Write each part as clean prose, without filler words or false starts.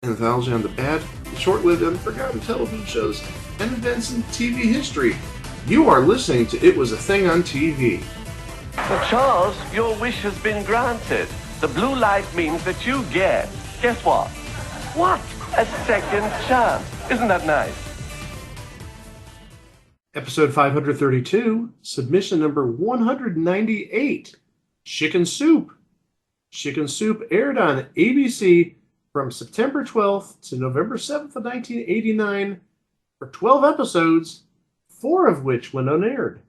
Anthology on the bad, short-lived, and forgotten television shows and events in TV history. You are listening to It Was a Thing on TV. So Charles, your wish has been granted. The blue light means that you get, guess what? What? A second chance. Isn't that nice? Episode 532, submission number 198, Chicken Soup. Chicken Soup aired on ABC from September 12th to November 7th of 1989 for 12 episodes, 4 of which went unaired.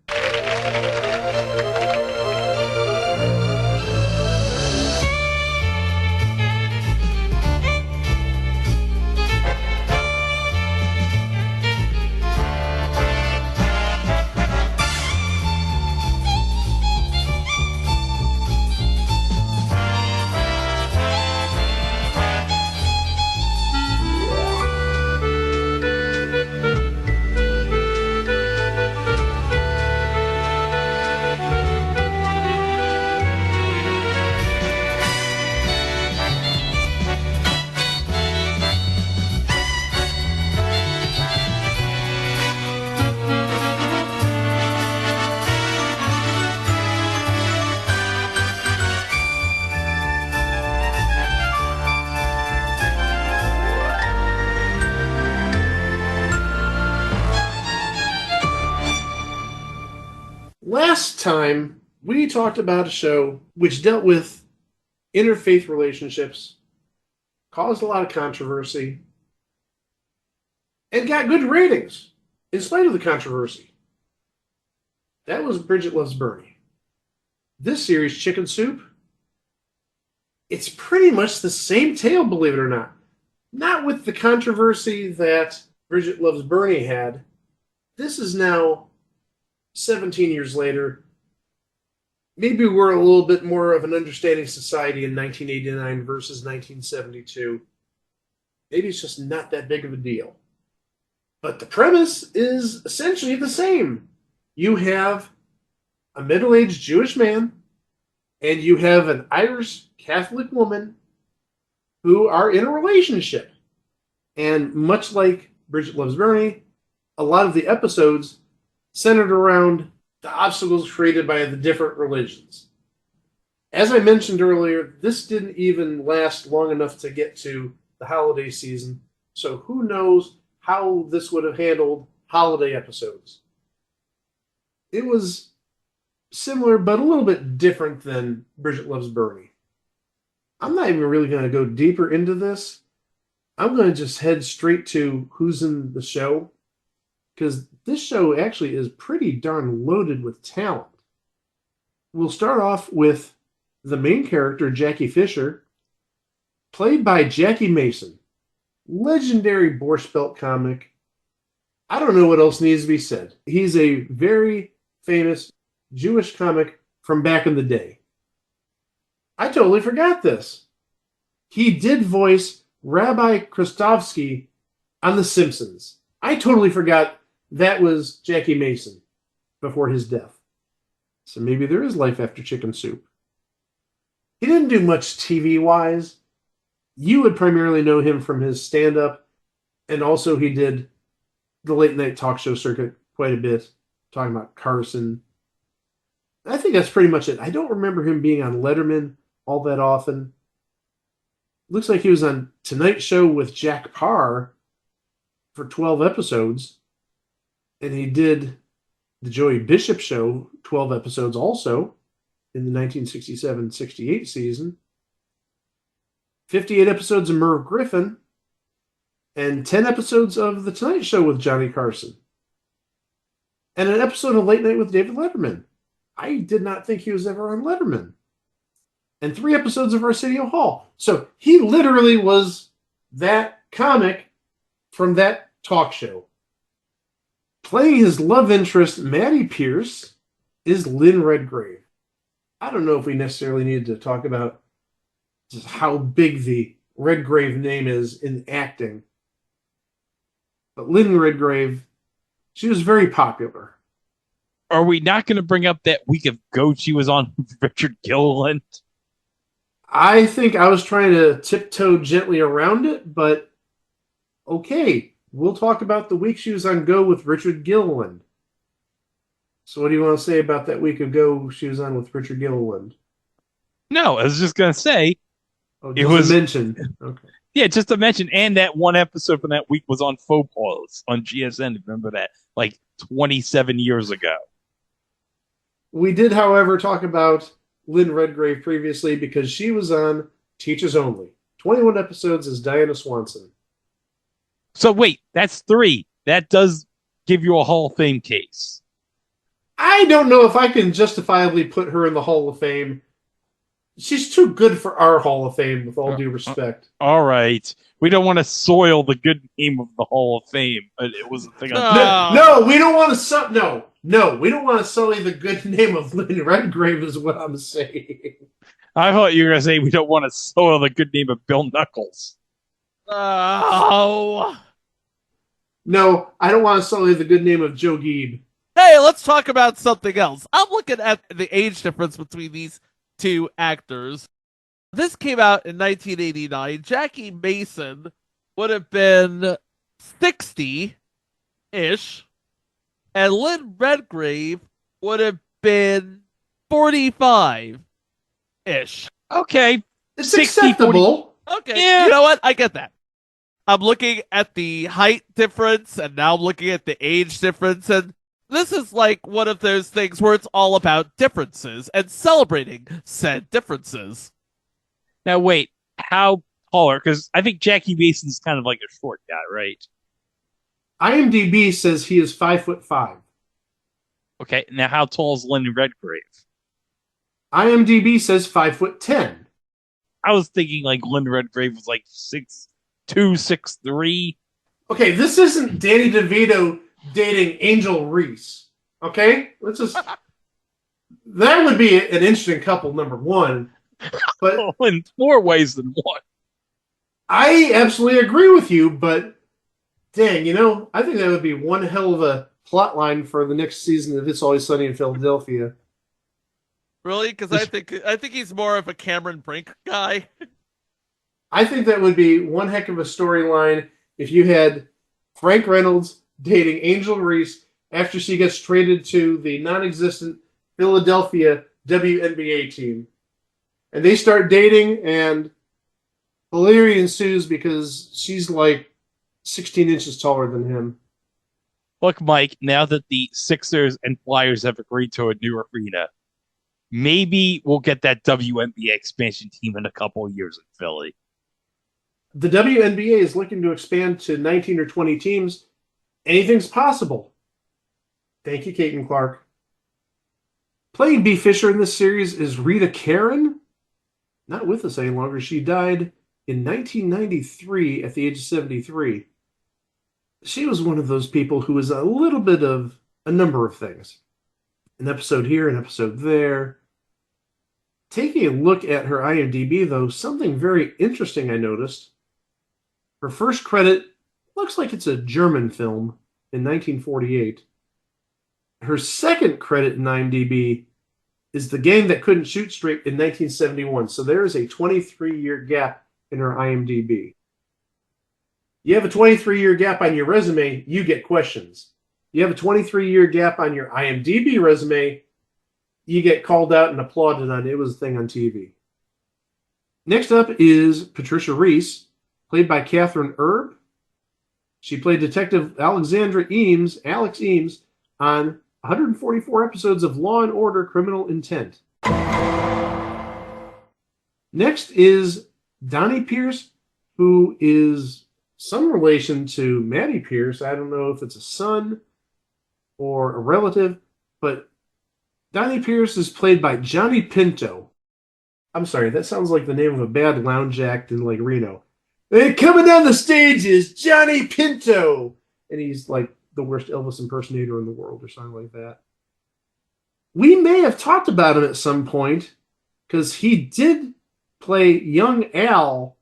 Last time, we talked about a show which dealt with interfaith relationships, caused a lot of controversy, and got good ratings in spite of the controversy. That was Bridget Loves Bernie. This series, Chicken Soup, it's pretty much the same tale, believe it or not. Not with the controversy that Bridget Loves Bernie had. This is now 17 years later. Maybe we're a little bit more of an understanding society in 1989 versus 1972. Maybe it's just not that big of a deal. But the premise is essentially the same. You have a middle-aged Jewish man and you have an Irish Catholic woman who are in a relationship. And much like Bridget Loves Bernie, a lot of the episodes centered around the obstacles created by the different religions. As I mentioned earlier, this didn't even last long enough to get to the holiday season, so who knows how this would have handled holiday episodes. It was similar, but a little bit different than Bridget Loves Bernie. I'm not even really going to go deeper into this. I'm going to just head straight to who's in the show, because this show actually is pretty darn loaded with talent. We'll start off with the main character, Jackie Fisher, played by Jackie Mason, legendary Borscht Belt comic. I don't know what else needs to be said. He's a very famous Jewish comic from back in the day. I totally forgot this. He did voice Rabbi Krustovsky on The Simpsons. I totally forgot that was Jackie Mason before his death. So maybe there is life after Chicken Soup. He didn't do much TV-wise. You would primarily know him from his stand-up, and also he did the late-night talk show circuit quite a bit, talking about Carson. I think that's pretty much it. I don't remember him being on Letterman all that often. Looks like he was on Tonight Show with Jack Parr for 12 episodes. And he did the Joey Bishop Show, 12 episodes also, in the 1967-68 season. 58 episodes of Merv Griffin, and 10 episodes of The Tonight Show with Johnny Carson. And an episode of Late Night with David Letterman. I did not think he was ever on Letterman. And 3 episodes of Arsenio Hall. So he literally was that comic from that talk show. Playing his love interest, Maddie Pierce, is Lynn Redgrave. I don't know if we necessarily need to talk about just how big the Redgrave name is in acting. But Lynn Redgrave, she was very popular. Are we not going to bring up that week of Goat she was on with Richard Gilliland? I think I was trying to tiptoe gently around it, but okay. We'll talk about the week she was on Go with Richard Gilliland. So what do you want to say about that week of Go she was on with Richard Gilliland? No, I was just gonna say Oh, it just a was mention. Okay. yeah, just to mention, and that one episode from that week was on Faux Pause on GSN. Remember that? Like 27 years ago. We did, however, talk about Lynn Redgrave previously because she was on Teachers Only. 21 episodes as Diana Swanson. So wait, that's three. That does give you a Hall of Fame case. I don't know if I can justifiably put her in the Hall of Fame. She's too good for our Hall of Fame, with all Uh, due uh, respect. all right. We don't want to soil the good name of the Hall of Fame. It was a thing on No, TV. no, we don't want to no, we don't want to sully the good name of Lynn Redgrave. Is what I'm saying. I thought you were going to say we don't want to soil the good name of Bill Knuckles. Oh. No, I don't want to sully the good name of Joe Geeb. Hey, let's talk about something else. I'm looking at the age difference between these two actors. This came out in 1989. Jackie Mason would have been 60-ish, and Lynn Redgrave would have been 45-ish. Okay. It's 60, acceptable. Okay, Yeah. you know what? I get that. I'm looking at the height difference, and now I'm looking at the age difference, and this is like one of those things where it's all about differences and celebrating said differences. Now, wait. How taller? Because I think Jackie Mason's kind of like a short guy, right? IMDb says he is 5'5". Okay. Now, how tall is Lynn Redgrave? IMDb says 5'10". I was thinking like Lynn Redgrave was like 6'2", 6'3". Okay, this isn't Danny DeVito dating Angel Reese. Okay, let's just that would be an interesting couple, number one. But In more ways than one. I absolutely agree with you. But dang, I think that would be one hell of a plot line for the next season of It's Always Sunny in Philadelphia. Really? Because I think he's more of a Cameron Brink guy. I think that would be one heck of a storyline if you had Frank Reynolds dating Angel Reese after she gets traded to the non-existent Philadelphia WNBA team. And they start dating, and hilarity ensues because she's like 16 inches taller than him. Look, Mike, now that the Sixers and Flyers have agreed to a new arena, maybe we'll get that WNBA expansion team in a couple of years in Philly. The WNBA is looking to expand to 19 or 20 teams. Anything's possible. Thank you, Caitlin Clark. Playing B. Fisher in this series is Rita Karen. Not with us any longer. She died in 1993 at the age of 73. She was one of those people who was a little bit of a number of things. An episode here, an episode there. Taking a look at her IMDb, though, something very interesting I noticed. Her first credit looks like it's a German film in 1948. Her second credit in IMDb is The Game That Couldn't Shoot Straight in 1971. So there is a 23-year gap in her IMDb. You have a 23-year gap on your resume, you get questions. You have a 23-year gap on your IMDb resume, you get called out and applauded on It Was a Thing on TV. Next up is Patricia Reese, played by Catherine Erb. She played Detective Alexandra Eames, Alex Eames, on 144 episodes of Law & Order Criminal Intent. Next is Donnie Pierce, who is some relation to Maddie Pierce. I don't know if it's a son or a relative, but Donnie Pierce is played by Johnny Pinto. I'm sorry, that sounds like the name of a bad lounge act in like Reno. Hey, coming down the stage is Johnny Pinto! And he's like the worst Elvis impersonator in the world or something like that. We may have talked about him at some point because he did play young Al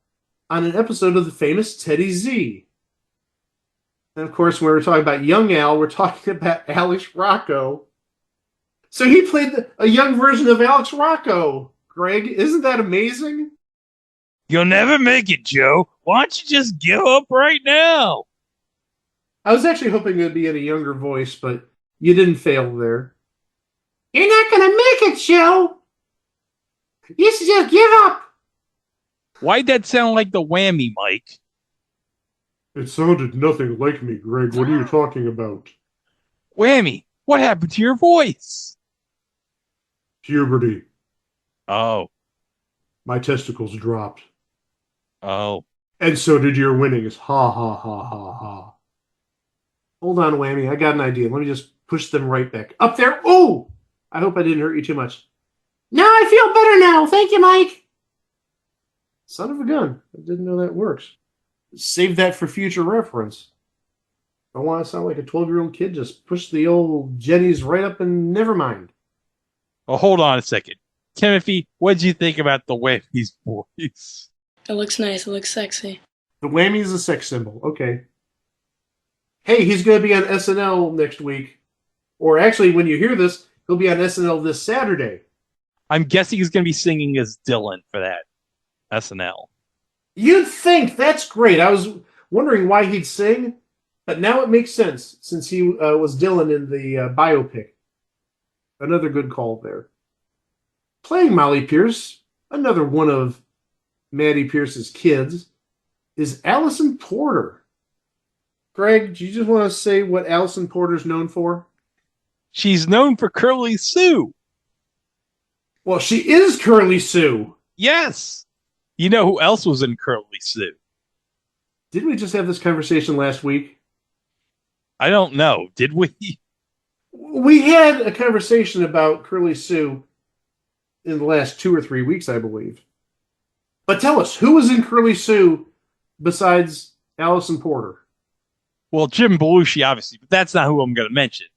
on an episode of the famous Teddy Z. And of course, when we're talking about young Al, we're talking about Alex Rocco. So he played a young version of Alex Rocco. Greg, isn't that amazing? You'll never make it, Joe. Why don't you just give up right now? I was actually hoping it would be in a younger voice, but you didn't fail there. You're not going to make it, Joe. You should just give up. Why'd that sound like the whammy, Mike? It sounded nothing like me, Greg. What are you talking about? Whammy, what happened to your voice? Puberty. Oh, My testicles dropped. oh. And so did your winnings. Ha ha ha ha ha. Hold on, Whammy. I got an idea. Let me just push them right back. Up there. Oh! I hope I didn't hurt you too much. No, I feel better now. Thank you, Mike. Son of a gun. I didn't know that works. Save that for future reference. I don't want to sound like a 12-year-old kid. Just push the old Jennies right up and never mind. Oh, hold on a second. Timothy, what'd you think about the whammy's voice? It looks nice. It looks sexy. The Whammy is a sex symbol. Okay. Hey, he's going to be on SNL next week. Or actually, when you hear this, he'll be on SNL this Saturday. I'm guessing he's going to be singing as Dylan for that SNL. You'd think that's great. I was wondering why he'd sing, but now it makes sense since he was Dylan in the biopic. Another good call there. Playing Molly Pierce, another one of Maddie Pierce's kids, is Allison Porter. Greg, do you just want to say what Allison Porter's known for? She's known for Curly Sue. Well, she is Curly Sue. Yes. You know who else was in Curly Sue? Didn't we just have this conversation last week? I don't know. Did we? We had a conversation about Curly Sue in the last 2 or 3 weeks, I believe. But tell us, who was in Curly Sue besides Allison Porter? Well, Jim Belushi, obviously, but that's not who I'm going to mention.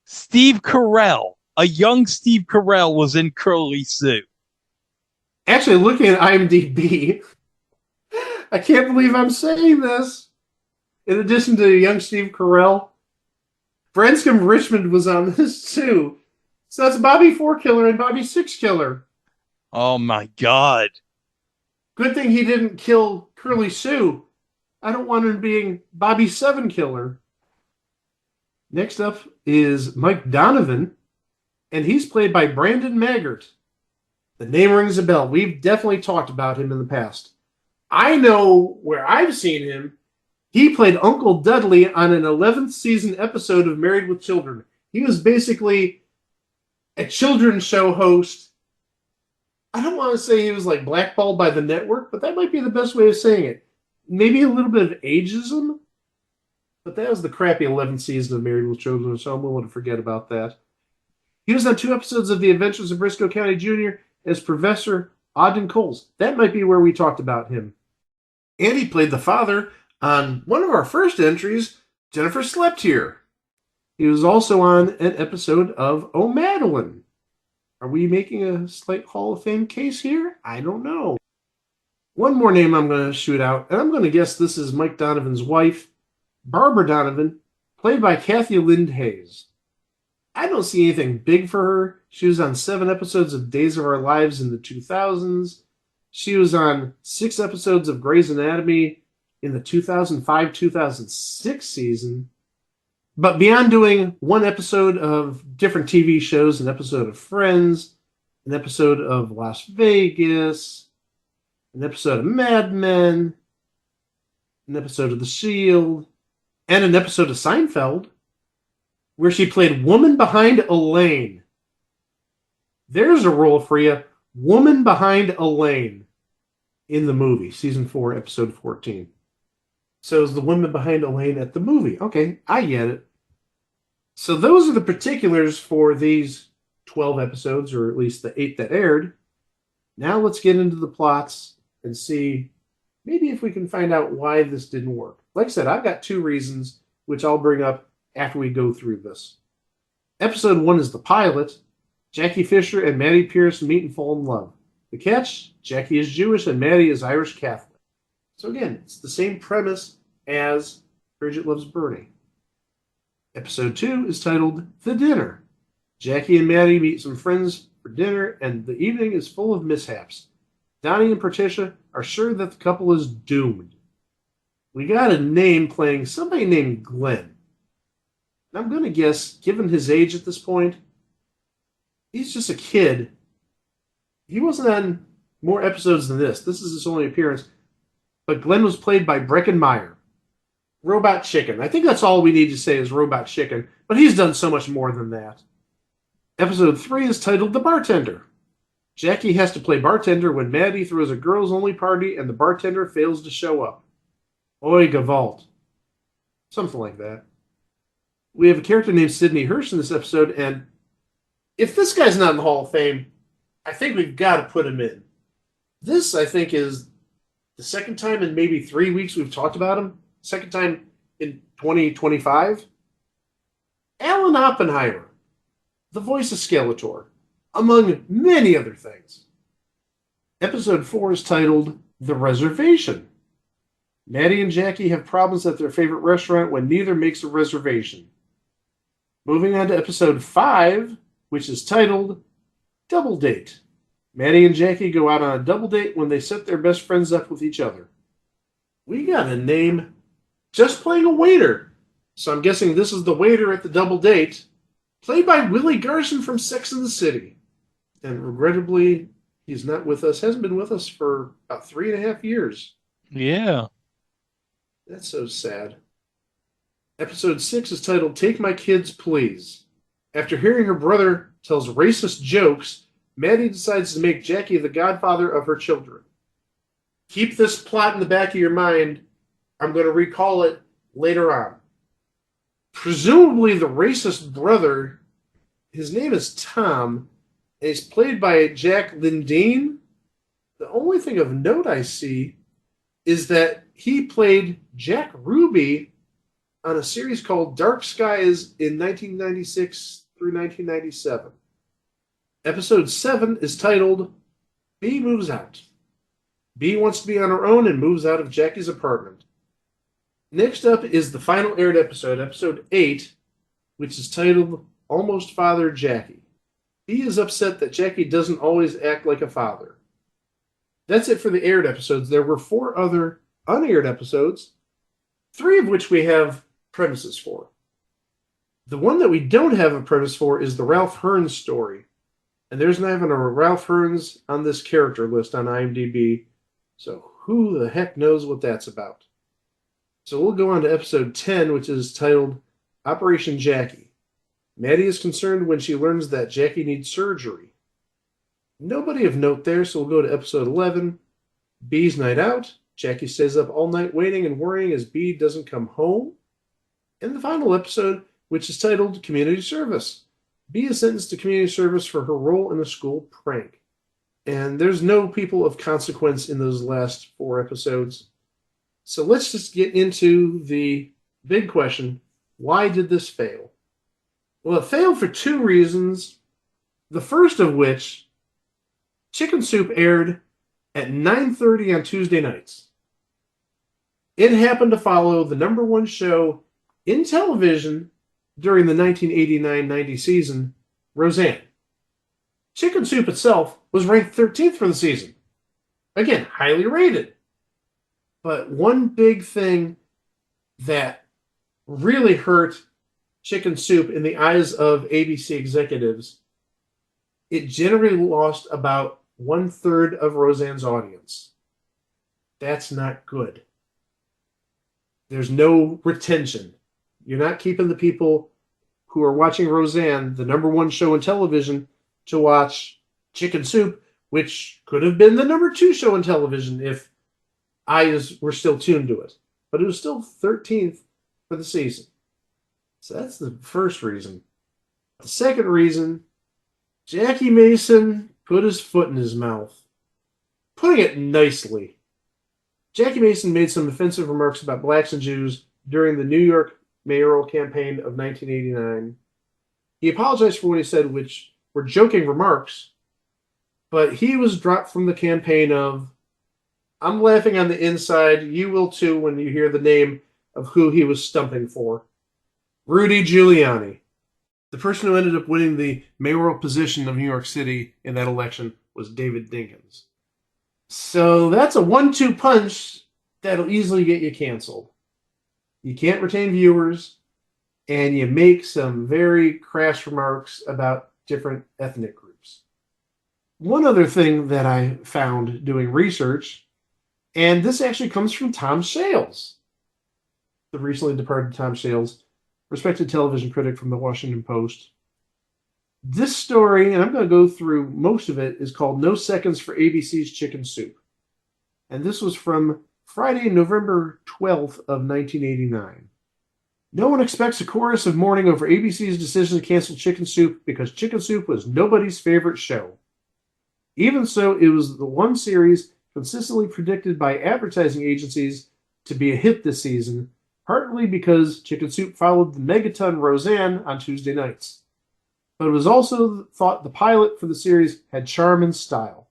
Steve Carell, a young Steve Carell, was in Curly Sue. Actually, looking at IMDb, I can't believe I'm saying this. In addition to young Steve Carell, Branscombe Richmond was on this too. So that's Bobby Four Killer and Bobby Six Killer. Oh my God. Good thing he didn't kill Curly Sue. I don't want him being Bobby Seven Killer. Next up is Mike Donovan, and he's played by Brandon Maggart. The name rings a bell. We've definitely talked about him in the past. I know where I've seen him. He played Uncle Dudley on an 11th season episode of Married with Children. He was basically a children's show host. I don't want to say he was like blackballed by the network, but that might be the best way of saying it. Maybe a little bit of ageism, but that was the crappy 11th season of Married with Children, so I'm willing to forget about that. He was on 2 episodes of The Adventures of Briscoe County Jr. as Professor Ogden Coles. That might be where we talked about him. And he played the father on one of our first entries, Jennifer Slept Here. He was also on an episode of Oh Madeline. Are we making a slight Hall of Fame case here? I don't know. One more name I'm going to shoot out, and I'm going to guess this is Mike Donovan's wife, Barbara Donovan, played by Kathy Lind Hayes. I don't see anything big for her. She was on 7 episodes of Days of Our Lives in the 2000s. She was on 6 episodes of Grey's Anatomy in the 2005-2006 season. But beyond doing 1 episode of different TV shows, an episode of Friends, an episode of Las Vegas, an episode of Mad Men, an episode of The Shield, and an episode of Seinfeld, where she played Woman Behind Elaine. There's a role for you, Woman Behind Elaine, in the movie, season 4, episode 14. So is the woman behind Elaine at the movie. Okay, I get it. So those are the particulars for these 12 episodes, or at least the 8 that aired. Now let's get into the plots and see maybe if we can find out why this didn't work. Like I said, I've got 2 reasons, which I'll bring up after we go through this. Episode 1 is the pilot. Jackie Fisher and Maddie Pierce meet and fall in love. The catch, Jackie is Jewish and Maddie is Irish Catholic. So again, it's the same premise as Bridget Loves Bernie. Episode 2 is titled The Dinner. Jackie and Maddie meet some friends for dinner, and the evening is full of mishaps. Donnie and Patricia are sure that the couple is doomed. We got a name playing somebody named Glenn. And I'm going to guess, given his age at this point, he's just a kid. He wasn't on more episodes than this. This is his only appearance. But Glenn was played by Breckin Meyer. Robot Chicken. I think that's all we need to say is Robot Chicken, but he's done so much more than that. Episode 3 is titled The Bartender. Jackie has to play bartender when Maddie throws a girls-only party and the bartender fails to show up. Oi, Gavalt. Something like that. We have a character named Sidney Hirsch in this episode, and if this guy's not in the Hall of Fame, I think we've got to put him in. This, I think, is the second time in maybe 3 weeks we've talked about him. Second time in 2025. Alan Oppenheimer, the voice of Skeletor, among many other things. Episode 4 is titled The Reservation. Maddie and Jackie have problems at their favorite restaurant when neither makes a reservation. Moving on to episode 5, which is titled Double Date. Maddie and Jackie go out on a double date when they set their best friends up with each other. We got a name just playing a waiter. So I'm guessing this is the waiter at the double date, played by Willie Garson from Sex and the City. And regrettably, he's not with us, hasn't been with us for about 3.5 years. Yeah. That's so sad. Episode 6 is titled Take My Kids, Please. After hearing her brother tells racist jokes, Maddie decides to make Jackie the godfather of her children. Keep this plot in the back of your mind. I'm going to recall it later on. Presumably the racist brother, his name is Tom, and he's played by Jack Lindeen. The only thing of note I see is that he played Jack Ruby on a series called Dark Skies in 1996 through 1997. Episode 7 is titled Bee Moves Out. Bee wants to be on her own and moves out of Jackie's apartment. Next up is the final aired episode, episode 8, which is titled Almost Father Jackie. Bee is upset that Jackie doesn't always act like a father. That's it for the aired episodes. There were 4 other unaired episodes, 3 of which we have premises for. The one that we don't have a premise for is the Ralph Hearns story. And there's not even a Ralph Hearns on this character list on IMDb, so who the heck knows what that's about? So we'll go on to episode 10, which is titled Operation Jackie. Maddie is concerned when she learns that Jackie needs surgery. Nobody of note there, so we'll go to episode 11, Bee's Night Out. Jackie stays up all night waiting and worrying as Bee doesn't come home. And the final episode, which is titled Community Service. Bee is sentenced to community service for her role in a school prank. And there's no people of consequence in those last 4 episodes. So let's just get into the big question. Why did this fail? Well, it failed for 2 reasons. The first of which, Chicken Soup aired at 9:30 on Tuesday nights. It happened to follow the #1 show in television during the 1989-90 season, Roseanne. Chicken Soup itself was ranked 13th for the season. Again, highly rated. But one big thing that really hurt Chicken Soup in the eyes of ABC executives, it generally lost about 1/3 of Roseanne's audience. That's not good. There's no retention. You're not keeping the people who are watching Roseanne, the #1 show on television, to watch Chicken Soup, which could have been the #2 show on television if eyes were still tuned to it. But it was still 13th for the season. So that's the first reason. The second reason, Jackie Mason put his foot in his mouth. Putting it nicely. Jackie Mason made some offensive remarks about blacks and Jews during the New York mayoral campaign of 1989. He apologized for what he said, which were joking remarks, but he was dropped from the campaign of, I'm laughing on the inside, you will too when you hear the name of who he was stumping for. Rudy Giuliani. The person who ended up winning the mayoral position of New York City in that election was David Dinkins. So that's a 1-2 punch that'll easily get you canceled. You can't retain viewers, and you make some very crass remarks about different ethnic groups. One other thing that I found doing research, and this actually comes from Tom Shales, the recently departed Tom Shales, respected television critic from the Washington Post. This story, and I'm going to go through most of it, is called No Seconds for ABC's Chicken Soup. And this was from Friday, November 12th of 1989. No one expects a chorus of mourning over ABC's decision to cancel Chicken Soup because Chicken Soup was nobody's favorite show. Even so, it was the one series consistently predicted by advertising agencies to be a hit this season, partly because Chicken Soup followed the megaton Roseanne on Tuesday nights. But it was also thought the pilot for the series had charm and style.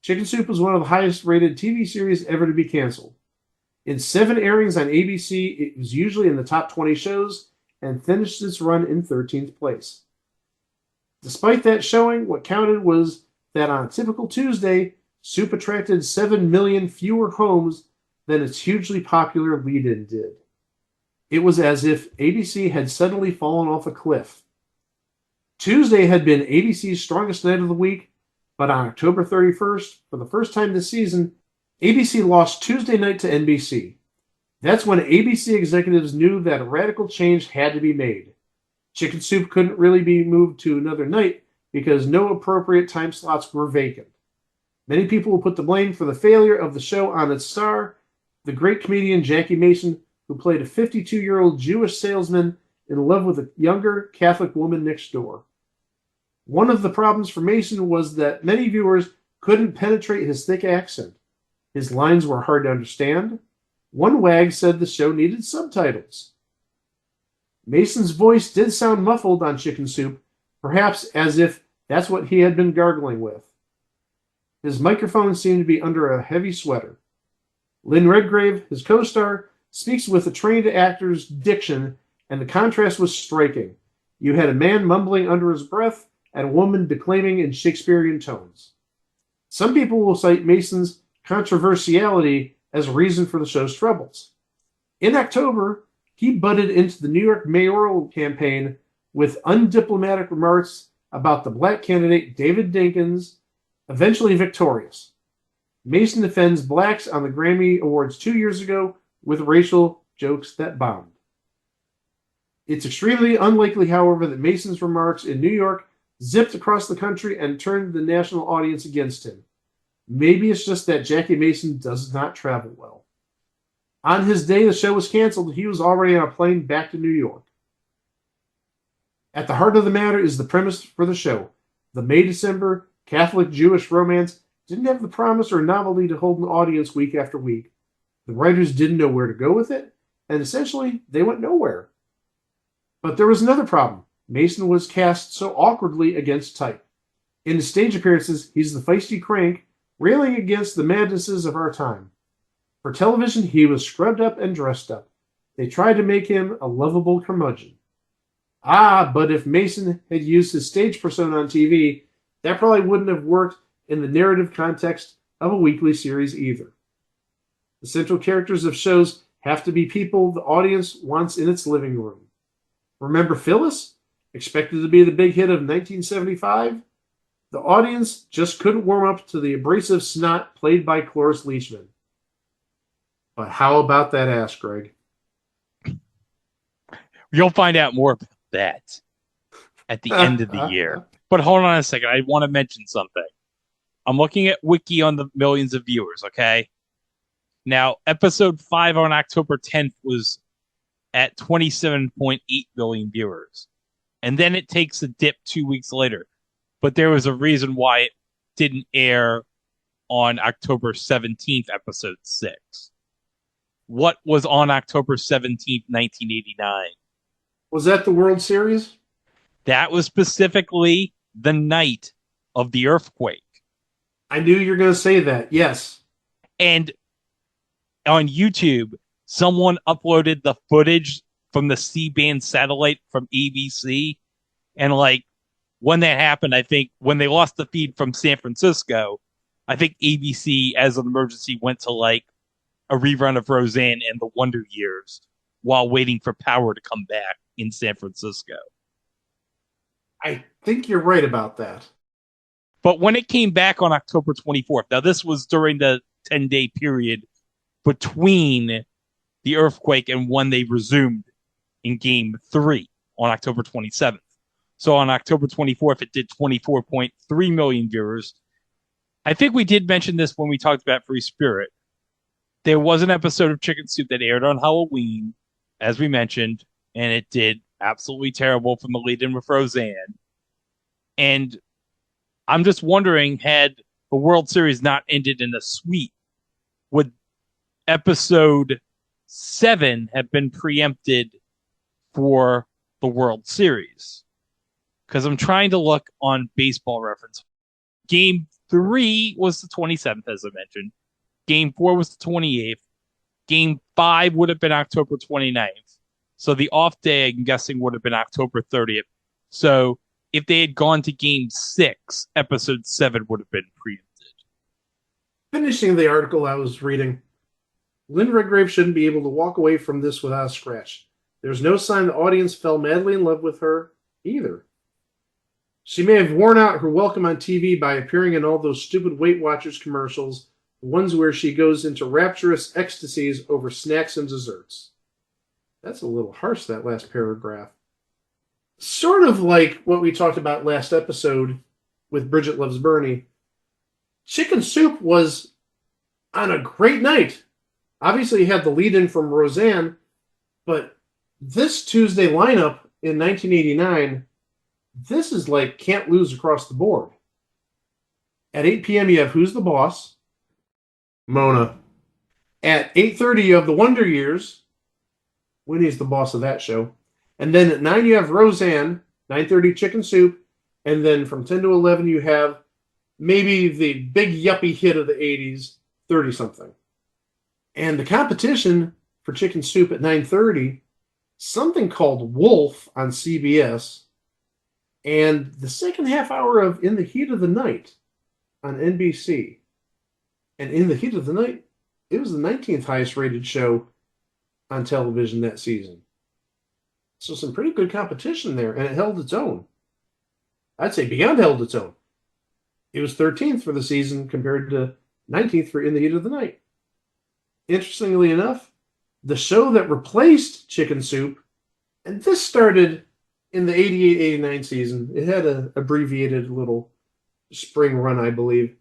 Chicken Soup was one of the highest rated TV series ever to be canceled. In 7 airings on ABC, it was usually in the top 20 shows and finished its run in 13th place. Despite that showing, what counted was that on a typical Tuesday, Soup attracted 7 million fewer homes than its hugely popular lead-in did. It was as if ABC had suddenly fallen off a cliff. Tuesday had been ABC's strongest night of the week, but on October 31st, for the first time this season, ABC lost Tuesday night to NBC. That's when ABC executives knew that a radical change had to be made. Chicken Soup couldn't really be moved to another night because no appropriate time slots were vacant. Many people will put the blame for the failure of the show on its star, the great comedian Jackie Mason, who played a 52-year-old Jewish salesman in love with a younger Catholic woman next door. One of the problems for Mason was that many viewers couldn't penetrate his thick accent. His lines were hard to understand. One wag said the show needed subtitles. Mason's voice did sound muffled on Chicken Soup, perhaps as if that's what he had been gargling with. His microphone seemed to be under a heavy sweater. Lynn Redgrave, his co-star, speaks with a trained actor's diction, and the contrast was striking. You had a man mumbling under his breath and a woman declaiming in Shakespearean tones. Some people will cite Mason's controversiality as a reason for the show's troubles. In October, he butted into the New York mayoral campaign with undiplomatic remarks about the black candidate David Dinkins, eventually victorious. Mason defends blacks on the Grammy Awards 2 years ago with racial jokes that bombed. It's extremely unlikely, however, that Mason's remarks in New York zipped across the country and turned the national audience against him. Maybe it's just that Jackie Mason does not travel well. On his day the show was canceled, he was already on a plane back to New York. At the heart of the matter is the premise for the show. The May-December Catholic-Jewish romance didn't have the promise or novelty to hold an audience week after week. The writers didn't know where to go with it, and essentially, they went nowhere. But there was another problem. Mason was cast so awkwardly against type. In his stage appearances, he's the feisty crank, railing against the madnesses of our time. For television, he was scrubbed up and dressed up. They tried to make him a lovable curmudgeon. But if Mason had used his stage persona on TV, that probably wouldn't have worked in the narrative context of a weekly series either. The central characters of shows have to be people the audience wants in its living room. Remember Phyllis? Expected to be the big hit of 1975? The audience just couldn't warm up to the abrasive snot played by Cloris Leachman. But how about that ass, Greg? You'll find out more about that at the end of the year. But hold on a second. I want to mention something. I'm looking at Wiki on the millions of viewers, okay? Now, episode 5 on October 10th was at 27.8 billion viewers. And then it takes a dip 2 weeks later. But there was a reason why it didn't air on October 17th, episode 6. What was on October 17th, 1989? Was that the World Series? That was specifically the night of the earthquake. I knew you were going to say that, yes. And on YouTube, someone uploaded the footage from the C-band satellite from ABC. And like, when that happened, I think when they lost the feed from San Francisco, I think ABC, as an emergency, went to like a rerun of Roseanne and the Wonder Years while waiting for power to come back in San Francisco. I think you're right about that. But when it came back on October 24th, now this was during the 10-day period between the earthquake and when they resumed in Game 3 on October 27th. So on October 24th, it did 24.3 million viewers. I think we did mention this when we talked about Free Spirit. There was an episode of Chicken Soup that aired on Halloween, as we mentioned, and it did absolutely terrible from the lead-in with Roseanne. And I'm just wondering, had the World Series not ended in a sweep, would episode 7 have been preempted for the World Series? Because I'm trying to look on Baseball Reference. Game 3 was the 27th, as I mentioned. Game 4 was the 28th. Game 5 would have been October 29th. So the off day, I'm guessing, would have been October 30th. So if they had gone to Game 6, Episode 7 would have been preempted. Finishing the article I was reading, Lynn Redgrave shouldn't be able to walk away from this without a scratch. There's no sign the audience fell madly in love with her either. She may have worn out her welcome on TV by appearing in all those stupid Weight Watchers commercials, the ones where she goes into rapturous ecstasies over snacks and desserts. That's a little harsh, that last paragraph. Sort of like what we talked about last episode with Bridget Loves Bernie. Chicken Soup was on a great night. Obviously, you had the lead-in from Roseanne, but this Tuesday lineup in 1989, this is like can't lose across the board. At 8 p.m., you have Who's the Boss? Mona. At 8:30, you have The Wonder Years. Winnie's the boss of that show. And then at 9, you have Roseanne. 9:30, Chicken Soup. And then from 10 to 11, you have maybe the big yuppie hit of the 80s, 30-something. And the competition for Chicken Soup at 9:30, something called Wolf on CBS, and the second half hour of In the Heat of the Night on NBC. And In the Heat of the Night, it was the 19th highest rated show on television that season. So some pretty good competition there, and it held its own. I'd say beyond held its own. It was 13th for the season compared to 19th for In the Heat of the Night. Interestingly enough, the show that replaced Chicken Soup, and this started in the 88-89 season. It had an abbreviated little spring run, I believe.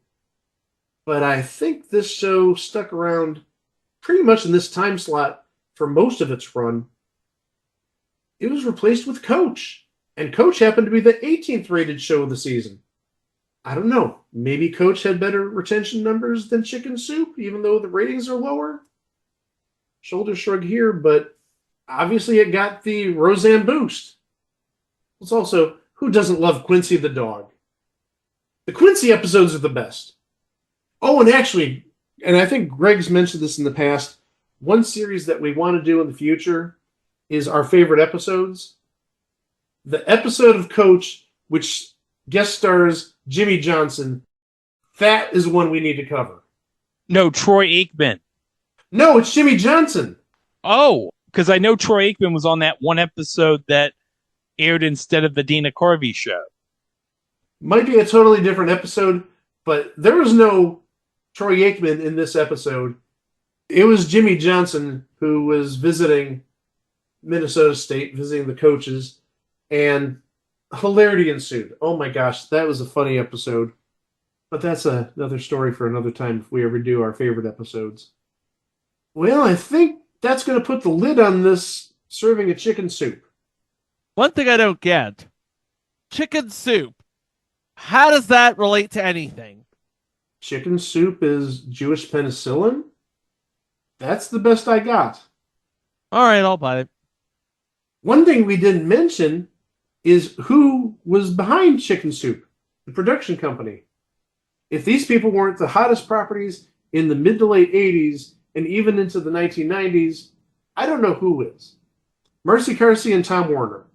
But I think this show stuck around pretty much in this time slot for most of its run. It was replaced with Coach. And Coach happened to be the 18th rated show of the season. I don't know. Maybe Coach had better retention numbers than Chicken Soup, even though the ratings are lower. Shoulder shrug here, but obviously it got the Roseanne boost. It's also, who doesn't love Quincy the dog? The Quincy episodes are the best. Oh, and actually, and I think Greg's mentioned this in the past, one series that we want to do in the future is our favorite episodes. The episode of Coach, which guest stars Jimmy Johnson, that is one we need to cover. No, Troy Aikman. No, it's Jimmy Johnson. Oh, because I know Troy Aikman was on that one episode that aired instead of the Dana Carvey show. Might be a totally different episode, but there was no Troy Aikman in this episode. It was Jimmy Johnson who was visiting Minnesota State, visiting the coaches, and hilarity ensued. Oh my gosh, that was a funny episode. But that's another story for another time if we ever do our favorite episodes. Well, I think that's going to put the lid on this serving of Chicken Soup. One thing I don't get. Chicken Soup. How does that relate to anything? Chicken Soup is Jewish penicillin? That's the best I got. All right, I'll buy it. One thing we didn't mention is who was behind Chicken Soup, the production company. If these people weren't the hottest properties in the mid to late 80s and even into the 1990s, I don't know who is. Marcy Carsey and Tom Warner.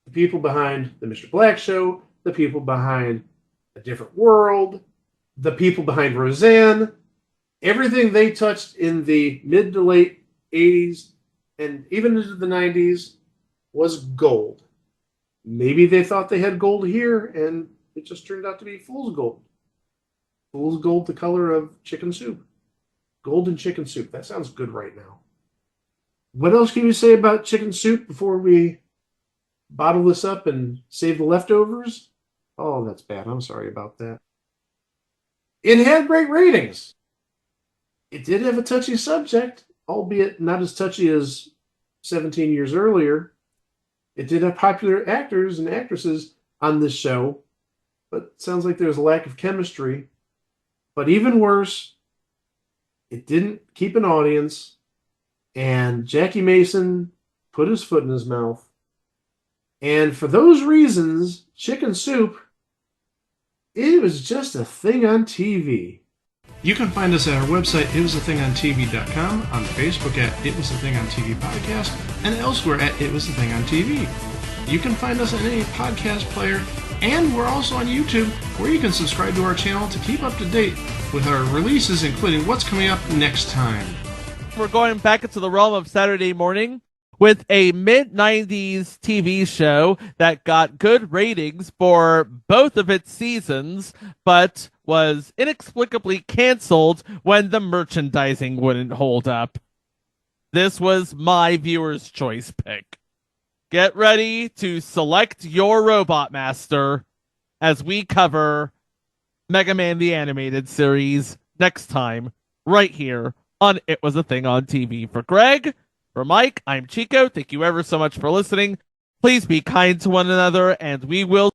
The people behind The Mr. Black Show, the people behind A Different World, the people behind Roseanne, everything they touched in the mid to late 80s and even into the 90s was gold. Maybe they thought they had gold here, and it just turned out to be fool's gold. Fool's gold, the color of chicken soup. Golden chicken soup. That sounds good right now. What else can you say about chicken soup before we bottle this up and save the leftovers? Oh, that's bad. I'm sorry about that. It had great ratings. It did have a touchy subject, albeit not as touchy as 17 years earlier. It did have popular actors and actresses on this show, but it sounds like there's a lack of chemistry. But even worse, it didn't keep an audience, and Jackie Mason put his foot in his mouth. And for those reasons, Chicken Soup, it was just a thing on TV. You can find us at our website, itwasathingontv.com, on Facebook at It Was a Thing on TV podcast, and elsewhere at It Was a Thing on TV. You can find us on any podcast player, and we're also on YouTube, where you can subscribe to our channel to keep up to date with our releases, including what's coming up next time. We're going back into the realm of Saturday morning with a mid-90s TV show that got good ratings for both of its seasons, but was inexplicably canceled when the merchandising wouldn't hold up. This was my viewer's choice pick. Get ready to select your Robot Master as we cover Mega Man the Animated Series next time, right here on It Was a Thing on TV. For Greg, for Mike, I'm Chico. Thank you ever so much for listening. Please be kind to one another, and we will